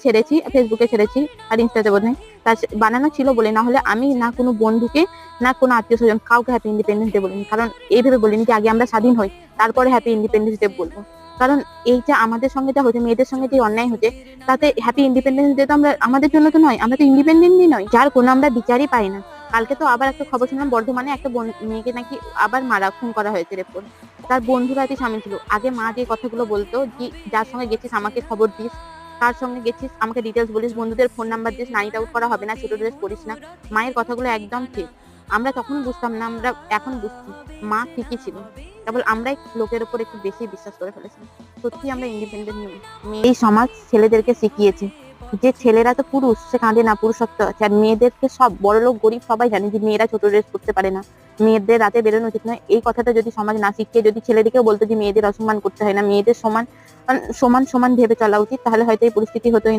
ছেড়েছি, ফেসবুকে ছেড়েছি আর ইনস্টাতে বোধহয় তার বানানো ছিল বলে, না হলে আমি না কোনো বন্ধুকে না কোনো আত্মীয় স্বজন কাউকে হ্যাপি ইন্ডিপেন্ডেন্স ডে বলিনি। কারণ এইভাবে বলিনি যে আগে আমরা স্বাধীন হই তারপরে হ্যাপি ইন্ডিপেন্ডেন্স ডে বলবো। কারণ এইটা আমাদের সঙ্গে যা হচ্ছে, মেয়েদের সঙ্গে যে অন্যায় হচ্ছে, তাতে হ্যাপি ইন্ডিপেন্ডেন্স ডে তো আমরা আমাদের জন্য তো নয়, আমরা তো ইন্ডিপেন্ডেন্টই নয়, যার কোনো আমরা বিচারই পাই না। কালকে তো আবার একটা খবর শুনলাম, বর্ধমানে একটা মেয়েকে নাকি আবার খুন করা হয়েছে, রেপ করে। তার বন্ধুরা এতে সামিল ছিল। আগে মা যে কথাগুলো বলতো, যে যার সঙ্গে গেছিস আমাকে খবর দিস, কার সঙ্গে গেছিস আমাকে ডিটেলস বলিস, বন্ধুদের phone number this, night out করা হবে না, ছোট ড্রেস পরিস না। মায়ের কথাগুলো একদম ঠিক। আমরা তখন বুঝতাম না, আমরা এখন বুঝছি মা ঠিকই ছিল, কেবল আমরাই লোকের উপর একটু বেশি বিশ্বাস করে ফেলেছি। সত্যি আমরা ইন্ডিপেন্ডেন্ট নই। এই সমাজ ছেলেদেরকে শিখিয়েছে যে ছেলেরা তো পুরুষ, সে কাঁদে না, পুরুষত্ব আছে। আর মেয়েদেরকে সব বড়লোক গরিব সবাই জানে যে মেয়েরা ছোট ড্রেস পরতে পারে না, মেয়েদের রাতে বেরোনো উচিত নয়। এই কথাটা যদি সমাজ না শিখিয়ে যদি ছেলেদেরকেও বলতো যে মেয়েদের অসম্মান করতে হয় না, মেয়েদের সমান সমান সমান ভেবে চলা উচিত, তাহলে হয়তো এই পরিস্থিতি হতোই না।